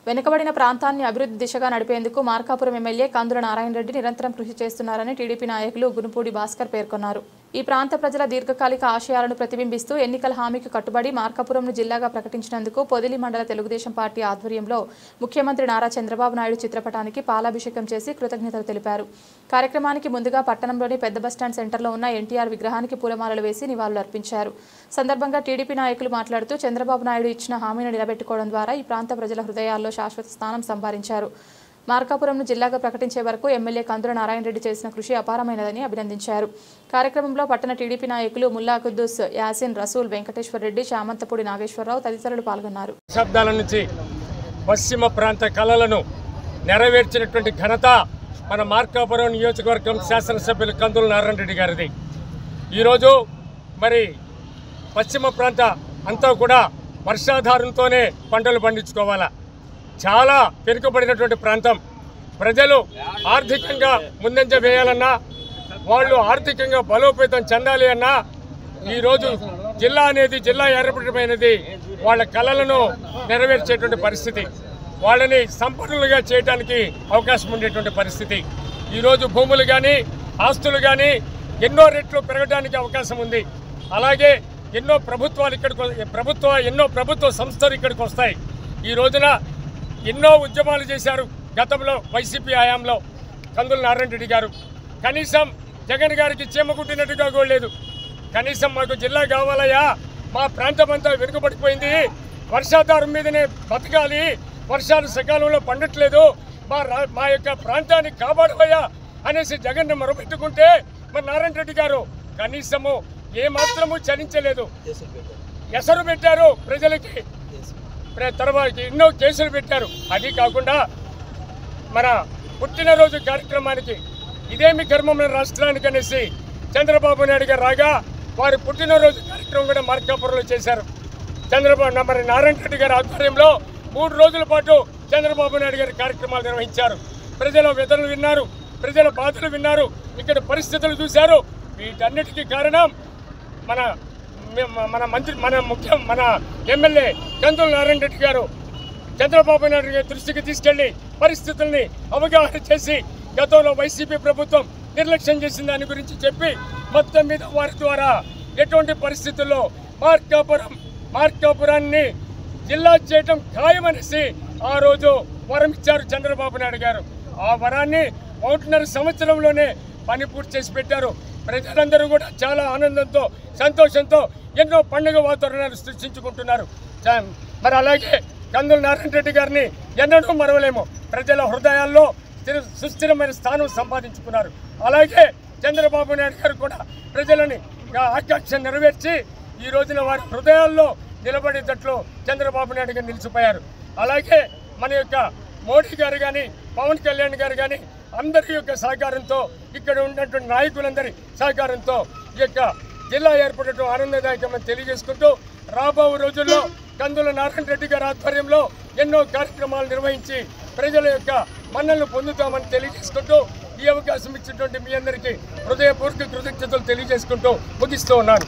వెనుకబడిన ప్రాంతాన్ని అభివృద్ధి దిశగా నడిపేందుకు మార్కాపురం ఎమ్మెల్యే కందుల నారాయణ రెడ్డి నిరంతరం కృషి చేస్తున్నారని టీడీపీ నాయకులు గునుపూడి భాస్కర్ పేర్కొన్నారు. ఈ ప్రాంత ప్రజల దీర్ఘకాలిక ఆశయాలను ప్రతిబింబిస్తూ ఎన్నికల హామీకి కట్టుబడి మార్కాపురంను జిల్లాగా ప్రకటించినందుకు పొదిలి మండల తెలుగుదేశం పార్టీ ఆధ్వర్యంలో ముఖ్యమంత్రి నారా చంద్రబాబు నాయుడు చిత్రపటానికి పాలాభిషేకం చేసి కృతజ్ఞతలు తెలిపారు. కార్యక్రమానికి ముందుగా పట్టణంలోని పెద్ద బస్టాండ్ సెంటర్లో ఉన్న ఎన్టీఆర్ విగ్రహానికి పూలమాలలు వేసి నివాళులు అర్పించారు. సందర్భంగా టీడీపీ నాయకులు మాట్లాడుతూ చంద్రబాబు నాయుడు ఇచ్చిన హామీని నిలబెట్టుకోవడం ద్వారా ఈ ప్రాంత ప్రజల హృదయాల్లో శాశ్వత స్థానం సంపాదించారు. మార్కాపురంను జిల్లాగా ప్రకటించే వరకు ఎమ్మెల్యే కందుల నారాయణ రెడ్డి చేసిన కృషి అపారమైనదని అభినందించారు. కార్యక్రమంలో పట్టణ టీడీపీ నాయకులు ముల్లా కుద్దూస్, యాసిన్, రసూల్, వెంకటేశ్వర రెడ్డి, చామంతపూడి నాగేశ్వరరావు తదితరులు పాల్గొన్నారు. శబ్దాల నుంచి పశ్చిమ ప్రాంత కళలను నెరవేర్చినటువంటి ఘనత మన మార్కాపురం నియోజకవర్గం శాసనసభ్యులు కందుల నారాయణ రెడ్డి గారిది. ఈరోజు మరి పశ్చిమ ప్రాంత అంతా కూడా వర్షాధారంతోనే పంటలు పండించుకోవాలా. చాలా వెనుకబడినటువంటి ప్రాంతం. ప్రజలు ఆర్థికంగా ముందంజ వేయాలన్నా, వాళ్ళు ఆర్థికంగా బలోపేతం చెందాలి అన్నా ఈరోజు జిల్లా అనేది జిల్లా ఏర్పడమైనది వాళ్ళ కళలను నెరవేర్చేటువంటి పరిస్థితి, వాళ్ళని సంపన్నులుగా చేయడానికి అవకాశం ఉండేటువంటి పరిస్థితి. ఈరోజు భూములు కానీ ఆస్తులు కానీ ఎన్నో రెట్లు పెరగడానికి అవకాశం ఉంది. అలాగే ఎన్నో ప్రభుత్వ సంస్థలు ఇక్కడికి వస్తాయి. ఈ రోజున ఎన్నో ఉద్యమాలు చేశారు గతంలో వైసీపీ హయాంలో కందుల నారాయణ రెడ్డి గారు. కనీసం జగన్ గారికి చీమ కుట్టినట్టుగా కూడా లేదు. కనీసం మాకు జిల్లా కావాలయ్యా, మా ప్రాంతం అంతా వెనుకబడిపోయింది, వర్షాధారం మీదనే బతకాలి, వర్షాలు సకాలంలో పండట్లేదు, మా యొక్క ప్రాంతాన్ని కాపాడవయ్యా అనేసి జగన్ మొరపెట్టుకుంటే మరి నారాయణ రెడ్డి గారు కనీసము ఏమాత్రము చలించలేదు. ఎసరు పెట్టారు ప్రజలకి, తర్వాత ఎన్నో కేసులు పెట్టారు. అది కాకుండా మన పుట్టినరోజు కార్యక్రమానికి ఇదేమి కర్మం రాష్ట్రానికి అనేసి చంద్రబాబు నాయుడు గారు రాగా వారి పుట్టినరోజు కార్యక్రమం కూడా మార్కాపురంలో చేశారు. మరి నారాయణ రెడ్డి గారి ఆధ్వర్యంలో 3 రోజుల పాటు చంద్రబాబు నాయుడు గారి కార్యక్రమాలు నిర్వహించారు. ప్రజల వేదనలు విన్నారు, ప్రజల బాధలు విన్నారు, ఇక్కడ పరిస్థితులు చూశారు. వీటన్నిటికీ కారణం మన ఎమ్మెల్యే కందుల నారాయణ రెడ్డి గారు చంద్రబాబు నాయుడు గారి దృష్టికి తీసుకెళ్లి పరిస్థితుల్ని అవగాహన చేసి గతంలో వైసీపీ ప్రభుత్వం నిర్లక్ష్యం చేసిన దాని గురించి చెప్పి మొత్తం మీద వారి ద్వారా ఎటువంటి పరిస్థితుల్లో మార్కాపురాన్ని జిల్లా చేయటం ఖాయమనేసి ఆ రోజు వరం ఇచ్చారు చంద్రబాబు నాయుడు గారు. ఆ వరాన్ని 1.5 సంవత్సరంలోనే పని పూర్తి చేసి పెట్టారు. ప్రజలందరూ కూడా చాలా ఆనందంతో సంతోషంతో ఎన్నో పండుగ వాతావరణాలు సృష్టించుకుంటున్నారు. మరి అలాగే కందుల నారాయణ రెడ్డి గారిని ఎన్నడూ మరవలేము. ప్రజల హృదయాల్లో సుస్థిరమైన స్థానం సంపాదించుకున్నారు. అలాగే చంద్రబాబు నాయుడు గారు కూడా ప్రజలని ఆకాంక్ష నెరవేర్చి ఈ రోజున వారి హృదయాల్లో నిలబడేటట్లు చంద్రబాబు నాయుడు గారు నిలిచిపోయారు. అలాగే మన యొక్క మోడీ గారు కానీ పవన్ కళ్యాణ్ గారు కానీ అందరి యొక్క సహకారంతో, ఇక్కడ ఉన్నటువంటి నాయకులందరి సహకారంతో ఈ యొక్క జిల్లా ఏర్పడటం ఆనందదాయకమని తెలియజేసుకుంటూ రాబో రోజుల్లో కందుల నారాయణ రెడ్డి గారి ఆధ్వర్యంలో ఎన్నో కార్యక్రమాలు నిర్వహించి ప్రజల యొక్క మన్నలను పొందుతామని తెలియజేసుకుంటూ ఈ అవకాశం ఇచ్చినటువంటి మీ అందరికీ హృదయపూర్వక కృతజ్ఞతలు తెలియజేసుకుంటూ ముగిస్తూ ఉన్నాను.